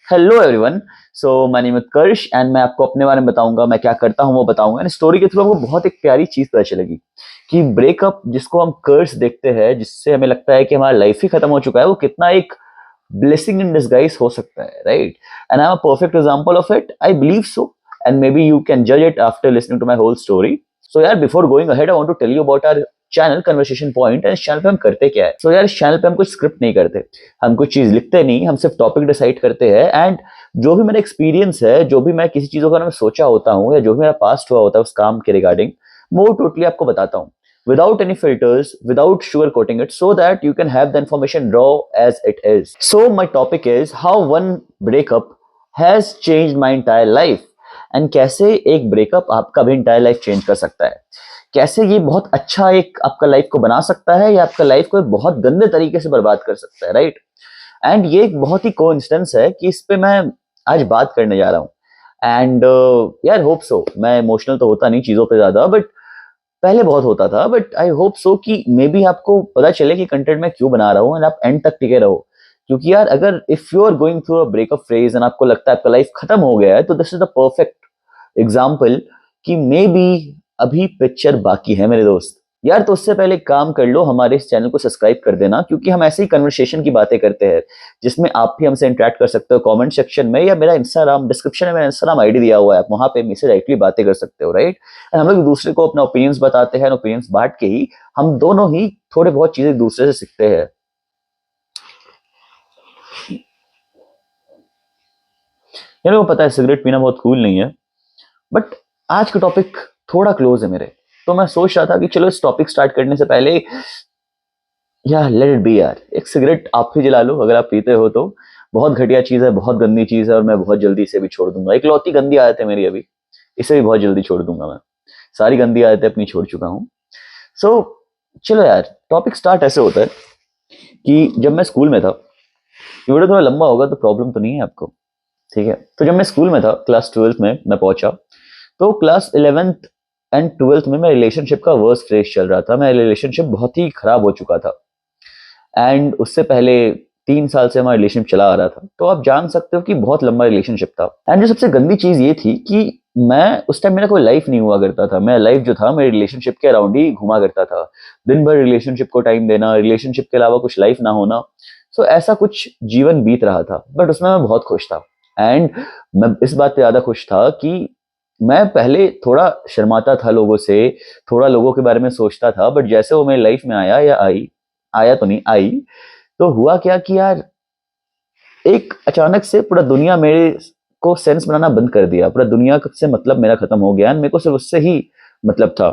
Hello everyone. So my name is कर्ष and मैं आपको अपने बारे में बताऊंगा, मैं क्या करता हूं वो बताऊंगा। एंड स्टोरी के थ्रू आपको बहुत एक प्यारी चीज पता चलेगी कि ब्रेकअप जिसको हम कर्स देखते हैं, जिससे हमें लगता है कि हमारा लाइफ ही खत्म हो चुका है, वो कितना एक blessing in disguise हो सकता है, right? And I'm a perfect example of it. I believe so. And maybe you can judge it after listening to my whole story. So यार, before going ahead, I want to tell you about our channel conversation point. And इस channel पे हम करते क्या है? सो यार, इस channel पे हम कुछ स्क्रिप्ट नहीं करते, हम कुछ चीज लिखते नहीं, हम सिर्फ टॉपिक डिसाइड करते हैं। एंड जो भी मेरा एक्सपीरियंस है, जो भी मैं किसी चीजों के बारे में सोचा होता हूँ या जो भी मेरा पास्ट हुआ होता है उस काम के रिगार्डिंग, मैं वो टोटली आपको बताता हूँ without any filters, without sugarcoating it, so that you can have the information raw as it is. So my topic is how one breakup has changed my entire life, and कैसे एक breakup आपका भी entire life change कर सकता है, कैसे ये बहुत अच्छा एक आपका लाइफ को बना सकता है या आपका लाइफ को एक बहुत गंदे तरीके से बर्बाद कर सकता है, राइट? एंड ये एक बहुत ही कोइंसिडेंस है कि इस पे मैं आज बात करने जा रहा हूँ। एंड यार, होप सो, मैं इमोशनल तो होता नहीं चीजों पे ज्यादा, बट पहले बहुत होता था। बट आई होप सो कि मे बी आपको पता चले कि कंटेंट मैं क्यों बना रहा हूँ, एंड आप एंड तक टिके रहो। क्योंकि यार, अगर if you are going through a breakup phase and आपको लगता है आपका लाइफ खत्म हो गया है, तो this is the perfect example कि मे बी अभी पिक्चर बाकी है मेरे दोस्त। यार, तो उससे पहले काम कर लो, हमारे इस चैनल को सब्सक्राइब कर देना, क्योंकि हम ऐसे ही कन्वर्सेशन की बातें करते हैं जिसमें आप भी हमसे इंटरेक्ट कर सकते हो कमेंट सेक्शन में, या मेरा इंस्टाग्राम डिस्क्रिप्शन में मेरा इंस्टाग्राम आईडी दिया हुआ है, आप वहां पे मुझसे डायरेक्टली बातें कर सकते हो, राइट? एंड हम लोग एक दूसरे को अपना ओपिनियंस बताते हैं, ओपिनियंस बांट के ही हम दोनों ही थोड़े बहुत चीजें एक दूसरे से सीखते हैं। ये मेरे को पता है सिगरेट पीना बहुत कूल नहीं है, बट आज का टॉपिक थोड़ा क्लोज है मेरे। तो मैं सोच रहा था कि चलो इस टॉपिक स्टार्ट करने से पहले, या लेट इट बी यार, एक सिगरेट आप ही जला लो अगर आप पीते हो तो। बहुत घटिया चीज है, बहुत गंदी चीज है, और मैं बहुत जल्दी इसे भी छोड़ दूंगा। एक लौती गंदी आदत है मेरी अभी, इसे भी बहुत जल्दी छोड़ दूंगा मैं। सारी गंदी आदतें अपनी छोड़ चुका हूँ। सो चलो यार, टॉपिक स्टार्ट ऐसे होता है कि जब मैं स्कूल में था, ये वीडियो थोड़ा लंबा होगा तो प्रॉब्लम तो नहीं है आपको, ठीक है? तो जब मैं स्कूल में था, क्लास ट्वेल्थ में मैं पहुंचा, तो क्लास इलेवेंथ एंड ट्वेल्थ में मैं रिलेशनशिप का वर्स्ट फेज चल रहा था। मेरा रिलेशनशिप बहुत ही खराब हो चुका था। एंड उससे पहले 3 साल से हमारा रिलेशनशिप चला आ रहा था, तो आप जान सकते हो कि बहुत लंबा रिलेशनशिप था। एंड जो सबसे गंदी चीज ये थी कि मैं उस टाइम, मेरा कोई लाइफ नहीं हुआ करता था। मेरा लाइफ जो था मेरे रिलेशनशिप के अराउंड ही घुमा करता था। दिन भर रिलेशनशिप को टाइम देना, रिलेशनशिप के अलावा कुछ लाइफ ना होना। सो ऐसा कुछ जीवन बीत रहा था, बट उसमें मैं बहुत खुश था। एंड मैं इस बात पे ज्यादा खुश था कि मैं पहले थोड़ा शर्माता था लोगों से, थोड़ा लोगों के बारे में सोचता था, बट जैसे वो मेरी लाइफ में आया, या आई, आया तो नहीं, आई, तो हुआ क्या कि यार, एक अचानक से पूरा दुनिया मेरे को सेंस बनाना बंद कर दिया। पूरा दुनिया से मतलब मेरा खत्म हो गया, मेरे को सिर्फ उससे ही मतलब था।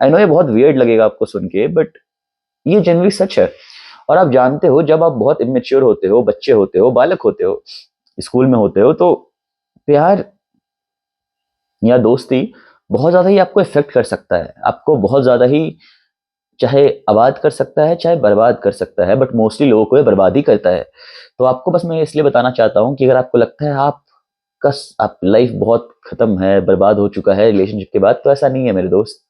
आई नो ये बहुत वियर्ड लगेगा आपको सुन के, बट ये जनरली सच है। और आप जानते हो, जब आप बहुत इमेच्योर होते हो, बच्चे होते हो, बालक होते हो, स्कूल में होते हो, तो प्यार या दोस्ती बहुत ज्यादा ही आपको इफेक्ट कर सकता है, आपको बहुत ज्यादा ही चाहे आबाद कर सकता है, चाहे बर्बाद कर सकता है, बट मोस्टली लोगों को ये बर्बाद ही करता है। तो आपको बस मैं इसलिए बताना चाहता हूँ कि अगर आपको लगता है आप लाइफ बहुत खत्म है, बर्बाद हो चुका है रिलेशनशिप के बाद, तो ऐसा नहीं है मेरे दोस्त।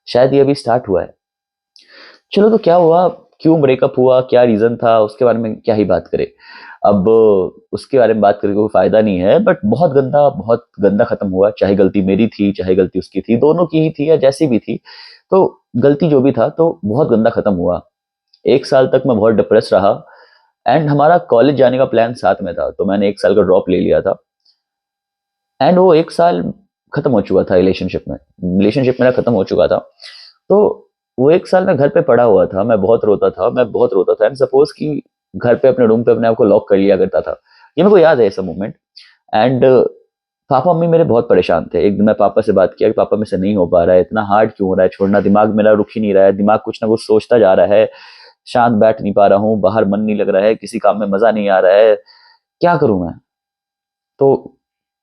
शायद ये अभी स्टार्ट हुआ है। चलो, तो क्या हुआ, क्यों ब्रेकअप हुआ, क्या रीजन था, उसके बारे में क्या ही बात करें। अब उसके बारे में बात करके कोई फायदा नहीं है, बट बहुत गंदा खत्म हुआ। चाहे गलती मेरी थी, चाहे गलती उसकी थी, दोनों की ही थी या जैसी भी थी, तो गलती जो भी था, तो बहुत गंदा खत्म हुआ। 1 साल तक मैं बहुत डिप्रेस रहा। एंड हमारा कॉलेज जाने का प्लान साथ में था, तो मैंने 1 साल का ड्रॉप ले लिया था। एंड वो 1 साल खत्म हो चुका था रिलेशनशिप मेरा खत्म हो चुका था। तो वो 1 साल मैं घर पे पड़ा हुआ था, मैं बहुत रोता था। एंड सपोज कि घर पे अपने रूम पे अपने आप को लॉक कर लिया करता था। ये मेरे को याद है ऐसा मोमेंट। एंड पापा मम्मी मेरे बहुत परेशान थे। एक दिन मैं पापा से बात किया कि पापा मेरे से नहीं हो पा रहा है, इतना हार्ड क्यों हो रहा है छोड़ना, दिमाग मेरा रुक ही नहीं रहा है, दिमाग कुछ ना कुछ सोचता जा रहा है, शांत बैठ नहीं पा रहा हूँ, बाहर मन नहीं लग रहा है, किसी काम में मजा नहीं आ रहा है, क्या करूं मैं? तो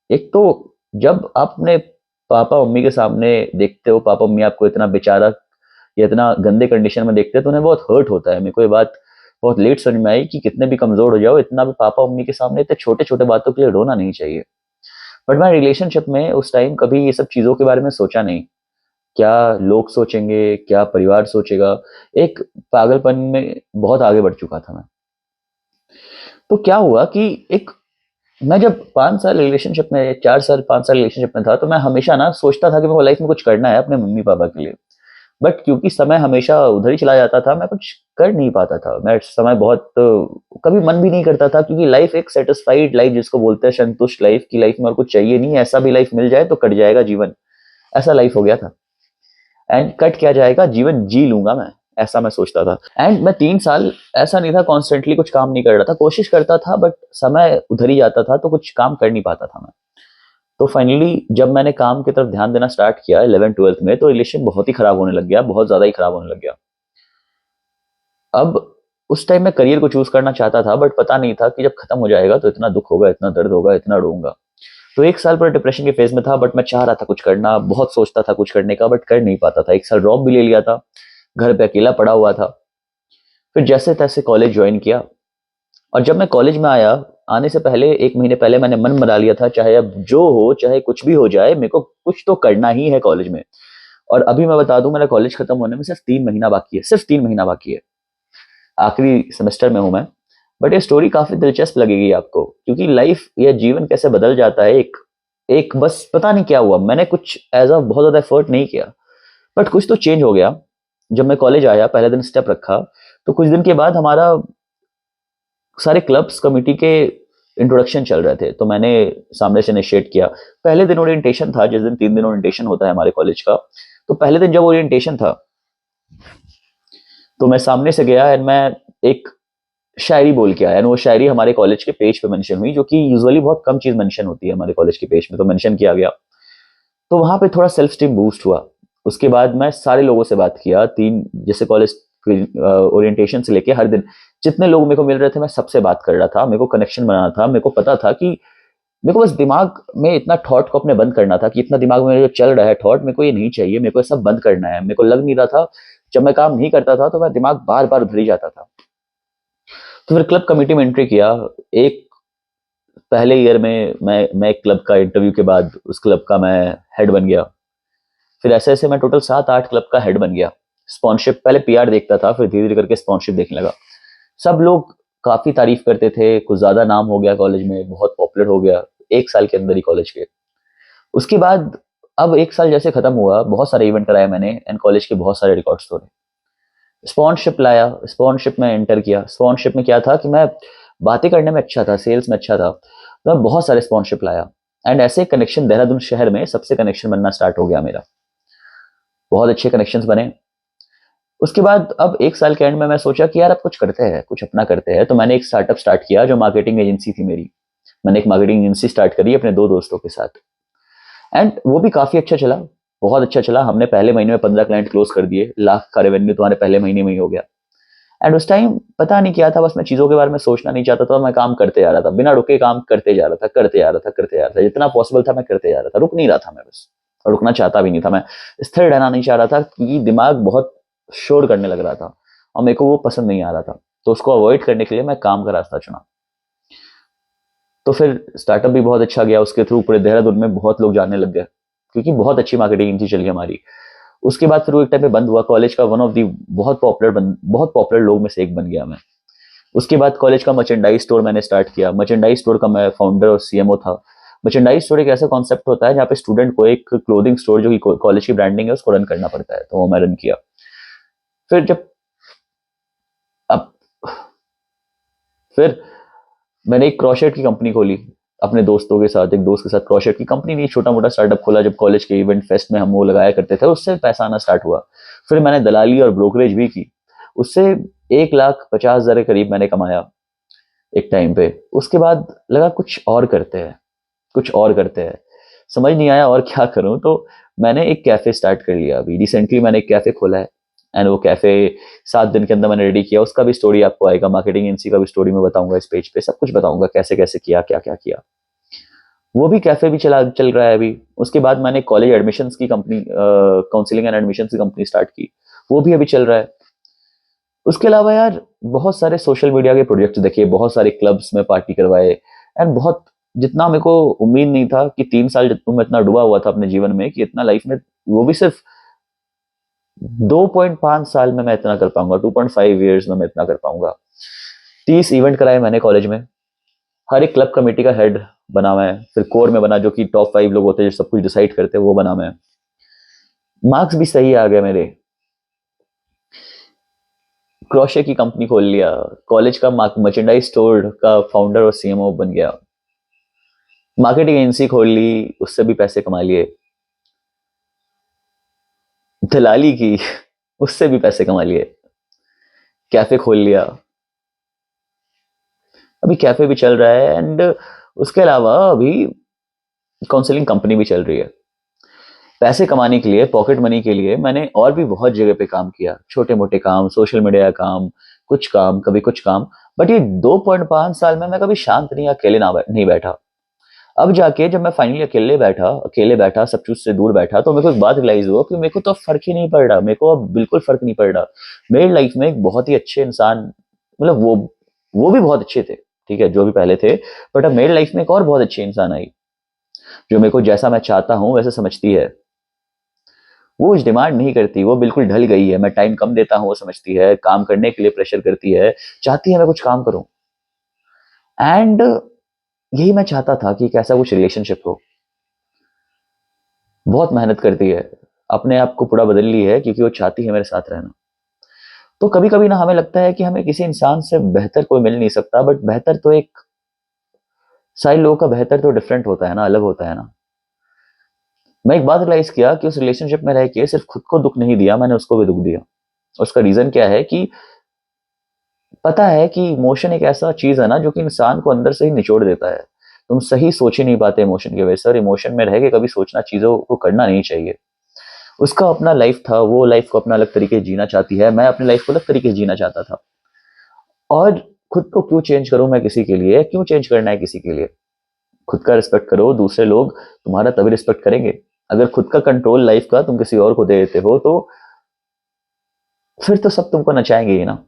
एक तो जब आप अपने पापा मम्मी के सामने देखते हो, पापा मम्मी आपको इतना बेचारा या इतना गंदे कंडीशन में देखते हैं, तो उन्हें बहुत हर्ट होता है। मेरे को ये बात बहुत लेट समझ में आई कि कितने भी कमजोर हो जाओ, इतना भी पापा मम्मी के सामने इतने छोटे छोटे बातों के लिए रोना नहीं चाहिए। बट मैं रिलेशनशिप में उस टाइम कभी ये सब चीजों के बारे में सोचा नहीं। क्या लोग सोचेंगे, क्या परिवार सोचेगा, एक पागलपन में बहुत आगे बढ़ चुका था मैं। तो क्या हुआ कि एक मैं जब 5 साल रिलेशनशिप में, 4 साल 5 साल रिलेशनशिप में था, तो मैं हमेशा ना सोचता था कि मेरे को लाइफ में कुछ करना है अपने मम्मी पापा के लिए। बट क्योंकि समय हमेशा उधर ही चला जाता था, मैं कुछ कर नहीं पाता था। मैं समय बहुत कभी मन भी नहीं करता था, क्योंकि लाइफ एक सेटिस्फाइड लाइफ जिसको बोलते हैं, संतुष्ट लाइफ की लाइफ में और कुछ चाहिए नहीं, ऐसा भी लाइफ मिल जाए तो कट जाएगा जीवन, ऐसा लाइफ हो गया था। एंड कट क्या जाएगा, जीवन जी लूंगा मैं, ऐसा मैं सोचता था। एंड मैं 3 साल ऐसा नहीं था कॉन्स्टेंटली कुछ काम नहीं कर रहा था, कोशिश करता था बट समय उधर ही जाता था, तो कुछ काम कर नहीं पाता था मैं। तो फाइनली जब मैंने काम की तरफ ध्यान देना स्टार्ट किया 11th 12th में, तो रिलेशन बहुत ही खराब होने लग गया, बहुत ज्यादा ही खराब होने लग गया। अब उस टाइम मैं करियर को चूज करना चाहता था, बट पता नहीं था कि जब खत्म हो जाएगा तो इतना दुख होगा, इतना दर्द होगा, इतना रोऊंगा। तो 1 साल पर डिप्रेशन के फेज में था, बट मैं चाह रहा था कुछ करना, बहुत सोचता था कुछ करने का, बट कर नहीं पाता था। 1 साल ड्रॉप भी ले लिया था, घर पे अकेला पड़ा हुआ था। फिर जैसे तैसे कॉलेज ज्वाइन किया, और जब मैं कॉलेज में आया, आने से पहले 1 महीने पहले मैंने मन बना लिया था, चाहे अब जो हो, चाहे कुछ भी हो जाए, मेरे को कुछ तो करना ही है कॉलेज में। और अभी मैं बता दूं, मेरा कॉलेज खत्म होने में सिर्फ 3 महीना बाकी है, सिर्फ 3 महीना बाकी है। आखिरी सेमेस्टर में हूं मैं। बट ये स्टोरी काफी दिलचस्प लगेगी आपको, क्योंकि लाइफ या जीवन कैसे बदल जाता है। एक एक बस पता नहीं क्या हुआ, मैंने कुछ एज अ बहुत ज्यादा एफर्ट नहीं किया, बट कुछ तो चेंज हो गया। जब मैं कॉलेज आया, पहले दिन स्टेप रखा, तो कुछ दिन के बाद हमारा सारे क्लब्स कमिटी के इंट्रोडक्शन चल रहे थे, तो मैंने सामने से इनिशिएट किया। पहले दिन ओरिएंटेशन था, जिस दिन 3 दिन ओरिएंटेशन होता है हमारे कॉलेज का। तो पहले दिन जब ओरिएंटेशन था, तो मैं सामने से गया एंड मैं एक शायरी बोल के आया, एंड वो शायरी हमारे कॉलेज के पेज पे मेंशन हुई, जो कि यूजुअली बहुत कम चीज मेंशन होती है हमारे कॉलेज के पेज में, तो मेंशन किया गया। तो वहां पे थोड़ा सेल्फ स्टीम बूस्ट हुआ। उसके बाद मैं सारे लोगों से बात किया, तीन जैसे कॉलेज ओरिएंटेशन से लेके हर दिन जितने लोग मेरे को मिल रहे थे, मैं सबसे बात कर रहा था। मेरे को कनेक्शन बनाना था, मेरे को पता था कि मेरे को बस दिमाग में इतना थॉट को अपने बंद करना था, कि इतना दिमाग में जो चल रहा है थॉट, मेरे को ये नहीं चाहिए, मेरे को ये सब बंद करना है। मेरे को लग नहीं रहा था, जब मैं काम नहीं करता था तो मेरा दिमाग बार बार उधर ही जाता था। तो फिर क्लब कमेटी में एंट्री किया। एक पहले ईयर में मैं एक क्लब का इंटरव्यू के बाद उस क्लब का मैं हेड बन गया। फिर ऐसे ऐसे मैं टोटल 7 8 क्लब का हेड बन गया। स्पॉन्सरशिप पहले पीआर देखता था, फिर धीरे धीरे करके स्पॉन्सरशिप देखने लगा। सब लोग काफी तारीफ करते थे, कुछ ज्यादा नाम हो गया कॉलेज में, बहुत पॉपुलर हो गया 1 साल के अंदर ही कॉलेज के। उसके बाद अब 1 साल जैसे खत्म हुआ, बहुत सारे इवेंट कराए मैंने, एंड कॉलेज के बहुत सारे रिकॉर्ड्स तोड़े। स्पॉन्सरशिप लाया, स्पॉन्सरशिप में एंटर किया। स्पॉन्सरशिप में क्या था कि मैं बातें करने में अच्छा था, सेल्स में अच्छा था, तो मैं बहुत सारे स्पॉन्सरशिप लाया। एंड ऐसे कनेक्शन देहरादून शहर में सबसे कनेक्शन बनना स्टार्ट हो गया मेरा। बहुत अच्छे कनेक्शंस बने। उसके बाद अब 1 साल के एंड में मैं सोचा कि यार अब कुछ करते हैं, कुछ अपना करते हैं। तो मैंने एक स्टार्टअप स्टार्ट किया, जो मार्केटिंग एजेंसी थी मेरी। मैंने एक मार्केटिंग एजेंसी स्टार्ट करी अपने 2 दोस्तों के साथ, एंड वो भी काफी अच्छा चला, बहुत अच्छा चला। हमने पहले महीने में 15 क्लाइंट क्लोज कर दिए, लाख का रेवेन्यू तुम्हारे पहले महीने में ही हो गया। एंड उस टाइम पता नहीं क्या था, बस मैं चीजों के बारे में सोचना नहीं चाहता था, मैं काम करते जा रहा था, बिना रुके काम करते जा रहा था, करते जा रहा था, करते जा रहा था, जितना पॉसिबल था मैं करते जा रहा था, रुक नहीं रहा था मैं बस। और रुकना चाहता भी नहीं था मैं, स्थिर रहना नहीं चाह रहा था, क्योंकि दिमाग बहुत शोर करने लग रहा था और मेरे को वो पसंद नहीं आ रहा था। तो उसको अवॉइड करने के लिए मैं काम का रास्ता चुना। तो फिर स्टार्टअप भी बहुत अच्छा गया, उसके थ्रू पूरे देहरादून में बहुत लोग जानने लग गए, क्योंकि बहुत अच्छी मार्केटिंग एजेंसी चल गई हमारी। उसके बाद फिर वो एक टाइम पे बंद हुआ, कॉलेज का वन ऑफ दी बहुत पॉपुलर लोग में से एक बन गया मैं। उसके बाद कॉलेज का मर्चेंडाइज स्टोर मैंने स्टार्ट किया। मर्चेंडाइज स्टोर का मैं फाउंडर और सीएमओ था। मर्चेंडाइज स्टोर एक ऐसा कॉन्सेप्ट होता है जहाँ पे स्टूडेंट को एक क्लोथिंग स्टोर, जो कि कॉलेज की ब्रांडिंग है, उसको रन करना पड़ता है, तो वो मैं रन किया। फिर जब अब फिर मैंने एक क्रॉशेट की कंपनी खोली अपने दोस्तों के साथ, एक दोस्त के साथ। क्रॉशेट की कंपनी नहीं, छोटा मोटा स्टार्टअप खोला। जब कॉलेज के इवेंट फेस्ट में हम वो लगाया करते थे, उससे पैसा आना स्टार्ट हुआ। फिर मैंने दलाली और ब्रोकरेज भी की, उससे 1,50,000 के करीब मैंने कमाया एक टाइम पे। उसके बाद लगा कुछ और करते हैं, कुछ और करते हैं, समझ नहीं आया और क्या करूं। तो मैंने एक कैफे स्टार्ट कर लिया। अभी रिसेंटली मैंने एक कैफे खोला है, एंड वो कैफे 7 दिन के अंदर मैंने रेडी किया। उसका भी स्टोरी आपको आएगा, मार्केटिंग एजेंसी का भी स्टोरी मैं बताऊंगा इस पेज पे, सब कुछ बताऊंगा कैसे कैसे किया, क्या क्या किया। वो भी कैफे भी चल रहा है अभी। उसके बाद मैंने कॉलेज एडमिशन्स की कंपनी, काउंसलिंग एंड एडमिशन्स की कंपनी स्टार्ट की, वो भी अभी चल रहा है। उसके अलावा यार बहुत सारे सोशल मीडिया के प्रोजेक्ट्स देखे, बहुत सारे क्लब्स में पार्टी करवाए, एंड बहुत, जितना मेरे को उम्मीद नहीं था कि 3 साल जितना मैं इतना डूबा हुआ था अपने जीवन में, कि इतना लाइफ में, वो भी सिर्फ 2.5 साल में मैं इतना कर पाऊंगा, 2.5 ईयर्स में मैं इतना कर पाऊंगा। 30 इवेंट कराए मैंने कॉलेज में, हर एक क्लब कमेटी का हेड बना मैं, फिर कोर में बना, जो कि टॉप 5 लोग होते हैं जो सब कुछ डिसाइड करते हैं, वो बना मैं। मार्क्स भी सही आ गए मेरे, क्रोशे की कंपनी खोल लिया, कॉलेज का मर्चेंडाइज स्टोर का फाउंडर और सीएमओ बन गया, मार्केटिंग एजेंसी खोल ली, उससे भी पैसे कमा लिए, दलाली की, उससे भी पैसे कमा लिए, कैफे खोल लिया, अभी कैफे भी चल रहा है, एंड उसके अलावा अभी काउंसलिंग कंपनी भी चल रही है। पैसे कमाने के लिए, पॉकेट मनी के लिए मैंने और भी बहुत जगह पे काम किया, छोटे मोटे काम, सोशल मीडिया काम, कुछ काम, कभी कुछ काम। बट ये 2.5 साल में मैं कभी शांत नहीं, अकेले नहीं बैठा। अब जाके जब मैं फाइनली अकेले बैठा सब कुछ से दूर बैठा, तो मेरे को एक बात रियलाइज हुआ कि मेरे को तो अब फर्क ही नहीं पड़ रहा, मेरे को अब बिल्कुल फर्क नहीं पड़ रहा। मेरी लाइफ में एक बहुत ही अच्छे इंसान, मतलब वो भी बहुत अच्छे थे, ठीक है, जो भी पहले थे, बट अब मेरी लाइफ में एक और बहुत अच्छी इंसान आई, जो मेरे को जैसा मैं चाहता हूँ वैसे समझती है। वो कुछ डिमांड नहीं करती, वो बिल्कुल ढल गई है। मैं टाइम कम देता हूँ, वो समझती है, काम करने के लिए प्रेशर करती है, चाहती है मैं कुछ काम करूं। एंड यही मैं चाहता था कि एक ऐसा कुछ रिलेशनशिप हो। बहुत मेहनत करती है, अपने आप को पूरा बदल ली है, क्योंकि वो चाहती है मेरे साथ रहना। तो कभी कभी ना हमें लगता है कि हमें किसी इंसान से बेहतर कोई मिल नहीं सकता, बट बेहतर तो एक, सारे लोगों का बेहतर तो डिफरेंट होता है ना, अलग होता है ना। मैं एक बात रियलाइज किया कि उस रिलेशनशिप में रह के सिर्फ खुद को दुख नहीं दिया, मैंने उसको भी दुख दिया। उसका रीजन क्या है कि पता है कि इमोशन एक ऐसा चीज है ना, जो कि इंसान को अंदर से ही निचोड़ देता है। तुम सही सोच ही नहीं पाते इमोशन की वजह से, और इमोशन में रह के कभी सोचना, चीजों को करना नहीं चाहिए। उसका अपना लाइफ था, वो लाइफ को अपना अलग तरीके से जीना चाहती है, मैं अपनी लाइफ को अलग तरीके से जीना चाहता था। और खुद को क्यों चेंज करूं मैं किसी के लिए, क्यों चेंज करना है किसी के लिए? खुद का रिस्पेक्ट करो, दूसरे लोग तुम्हारा तभी रिस्पेक्ट करेंगे। अगर खुद का कंट्रोल लाइफ का तुम किसी और को दे देते हो, तो फिर तो सब तुमको नचाएंगे ही ना।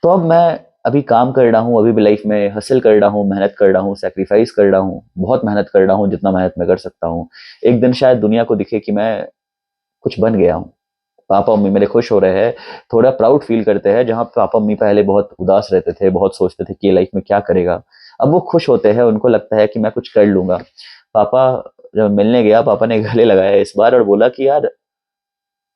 तो अब मैं अभी काम कर रहा हूँ, अभी भी लाइफ में हसल कर रहा हूँ, मेहनत कर रहा हूँ, सेक्रीफाइस कर रहा हूँ, बहुत मेहनत कर रहा हूँ, जितना मेहनत मैं कर सकता हूँ। एक दिन शायद दुनिया को दिखे कि मैं कुछ बन गया हूँ, पापा मम्मी मेरे खुश हो रहे हैं, थोड़ा प्राउड फील करते हैं। जहाँ पापा मम्मी पहले बहुत उदास रहते थे, बहुत सोचते थे कि ये लाइफ में क्या करेगा, अब वो खुश होते हैं, उनको लगता है कि मैं कुछ कर लूंगा। पापा, जब मिलने गया, पापा ने गले लगाया इस बार और बोला कि यार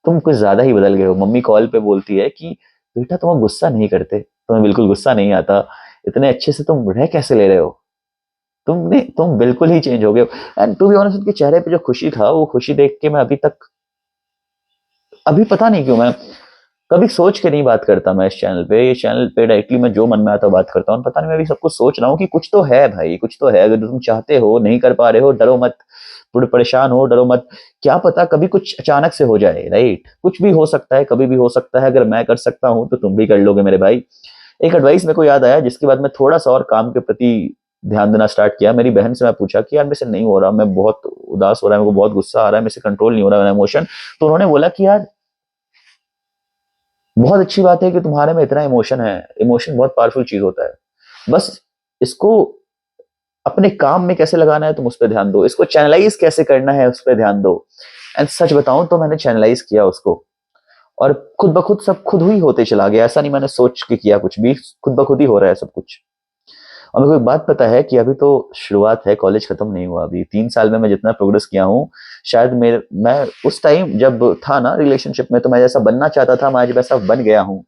तुम कुछ ज्यादा ही बदल गए हो। मम्मी कॉल पे बोलती है कि बेटा तुम अब गुस्सा नहीं करते, तुम्हें बिल्कुल गुस्सा नहीं आता, इतने अच्छे से तुम रह कैसे ले रहे हो, तुम बिल्कुल ही चेंज हो गए हो। एंड टू बी ऑनेस्ट, उनके चेहरे पे जो खुशी था, वो खुशी देख के मैं अभी तक, अभी पता नहीं क्यों मैं कभी सोच के नहीं बात करता। मैं इस चैनल पे, ये चैनल पे डायरेक्टली मैं जो मन में आता बात करता हूँ। पता नहीं, मैं अभी सब कुछ सोच रहा हूँ कि कुछ तो है भाई, कुछ तो है। अगर तुम चाहते हो, नहीं कर पा रहे हो, डरो मत, थोड़े परेशान हो, डरो मत। क्या पता कभी कुछ अचानक से हो जाए, राइट? कुछ भी हो सकता है, कभी भी हो सकता है। अगर मैं कर सकता हूँ तो तुम भी कर लोगे मेरे भाई। एक एडवाइस मेरे को याद आया, जिसके बाद मैं थोड़ा सा और काम के प्रति ध्यान देना स्टार्ट किया। मेरी बहन से मैं पूछा कि यार मेरे से नहीं हो रहा, मैं बहुत उदास हो रहा है, मेरे को बहुत गुस्सा आ रहा है, मेरे से कंट्रोल नहीं हो रहा मेरा इमोशन। तो उन्होंने बोला कि यार बहुत अच्छी बात है कि तुम्हारे में इतना इमोशन है, इमोशन बहुत पावरफुल चीज होता है, बस इसको अपने काम में कैसे लगाना है तुम उस पर ध्यान दो, इसको चैनलाइज कैसे करना है उस पर ध्यान दो। एंड सच बताऊं तो मैंने चैनलाइज किया उसको, और खुद ब खुद सब खुद ही होते चला गया। ऐसा नहीं मैंने सोच के किया कुछ भी, खुद ब खुद ही हो रहा है सब कुछ। और मेरे को एक बात पता है कि अभी तो शुरुआत है, कॉलेज खत्म नहीं हुआ। अभी 3 साल में मैं जितना प्रोग्रेस किया हूँ, शायद मेरे मैं उस टाइम जब था ना रिलेशनशिप में, तो मैं जैसा बनना चाहता था, मैं आज वैसा बन गया हूँ।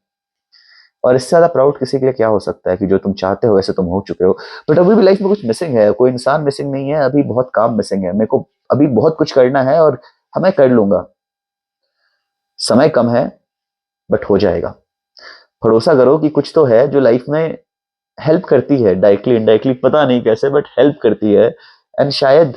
और इससे ज्यादा प्राउड किसी के लिए क्या हो सकता है कि जो तुम चाहते हो वैसे तुम हो चुके हो। बट अभी भी लाइफ में कुछ मिसिंग है, कोई इंसान मिसिंग नहीं है, अभी बहुत काम मिसिंग है मेरे को। अभी बहुत कुछ करना है, और हमें कर लूंगा। समय कम है, बट हो जाएगा। भरोसा करो कि कुछ तो है जो लाइफ में हेल्प करती है, डायरेक्टली इनडायरेक्टली पता नहीं कैसे, बट हेल्प करती है। एंड शायद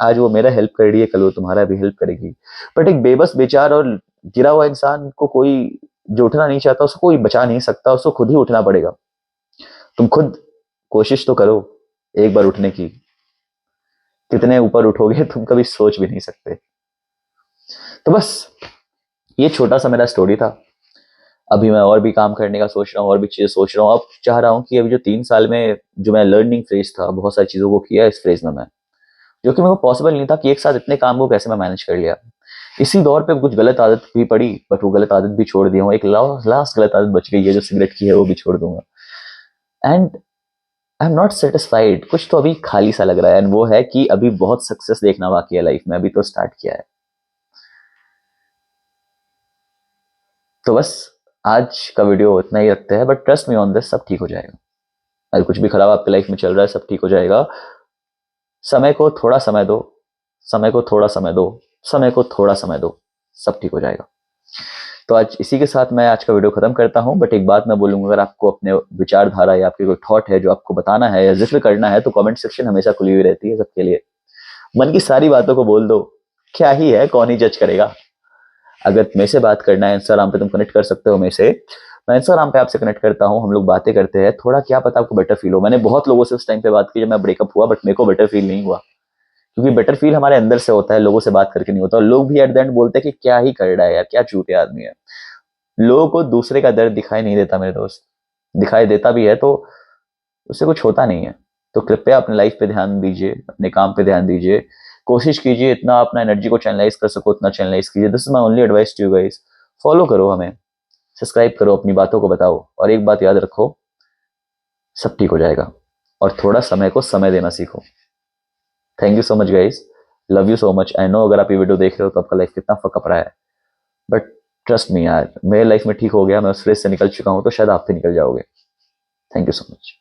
आज वो मेरा हेल्प कर रही है, कल वो तुम्हारा भी हेल्प करेगी। बट एक बेबस, बेचार और गिरा हुआ इंसान को कोई, जो उठना नहीं चाहता, उसको कोई बचा नहीं सकता, उसको खुद ही उठना पड़ेगा। तुम खुद कोशिश तो करो एक बार उठने की। कितने ऊपर उठोगे तुम कभी सोच भी नहीं सकते। तो बस ये छोटा सा मेरा स्टोरी था। अभी मैं और भी काम करने का सोच रहा हूँ, और भी चीजें सोच रहा हूँ। अब चाह रहा हूँ कि अभी जो 3 साल में जो मैं लर्निंग फेज था, बहुत सारी चीजों को किया इस फेज में मैं, जो कि मेरे को पॉसिबल नहीं था कि एक साथ इतने काम को कैसे मैं मैनेज कर लिया। इसी दौर पे कुछ गलत आदत भी पड़ी, बट वो गलत आदत भी छोड़ दी हूँ। एक लास्ट गलत आदत बच गई है, जो सिगरेट की है, वो भी छोड़ दूंगा। And I am not satisfied, कुछ तो अभी खाली सा लग रहा है, एंड वो है कि अभी बहुत सक्सेस देखना बाकी है लाइफ में, अभी तो स्टार्ट किया है। तो बस आज का वीडियो इतना ही रखते हैं, but trust me on this, सब ठीक हो जाएगा। अगर कुछ भी खराब आपकी लाइफ में चल रहा है, सब ठीक हो जाएगा। समय को थोड़ा समय दो, समय को थोड़ा समय दो, समय को थोड़ा समय दो, सब ठीक हो जाएगा। तो आज इसी के साथ मैं आज का वीडियो खत्म करता हूं, बट एक बात मैं बोलूंगा, अगर आपको अपने विचारधारा या आपके कोई थॉट है जो आपको बताना है या जिक्र करना है, तो कमेंट सेक्शन हमेशा खुली हुई रहती है सबके लिए। मन की सारी बातों को बोल दो, क्या ही है, कौन ही जज करेगा। अगर मेरे से बात करना है इंस्टाग्राम पे, तुम कनेक्ट कर सकते हो मेरे से, मैं इंस्टाग्राम पे आपसे कनेक्ट करता हूँ, हम लोग बातें करते हैं, थोड़ा क्या पता आपको बेटर फील हो। मैंने बहुत लोगों से उस टाइम पे बात की जब मैं ब्रेकअप हुआ, बट मेरे को बेटर फील नहीं हुआ, क्योंकि बेटर फील हमारे अंदर से होता है, लोगों से बात करके नहीं होता। और लोग भी एट द एंड बोलते हैं कि क्या ही कर रहा है यार, क्या चूतिया आदमी है। लोगों को दूसरे का दर्द दिखाई नहीं देता मेरे दोस्त, दिखाई देता भी है तो उससे कुछ होता नहीं है। तो कृपया अपने लाइफ पे ध्यान दीजिए, अपने काम पे ध्यान दीजिए, कोशिश कीजिए इतना अपना एनर्जी को चैनलाइज कर सको उतना चैनलाइज कीजिए। This is my only advice to you guys. Follow करो हमें, सब्सक्राइब करो, अपनी बातों को बताओ, और एक बात याद रखो, सब ठीक हो जाएगा। और थोड़ा समय को समय देना सीखो। Thank you so much guys, love you so much. I know अगर आप ये वीडियो देख रहे हो तो आपका लाइफ कितना फकअप रहा है, बट ट्रस्ट मी यार, मेरे लाइफ में ठीक हो गया, मैं उस रेस से निकल चुका हूं, तो शायद आप भी निकल जाओगे। Thank you so much.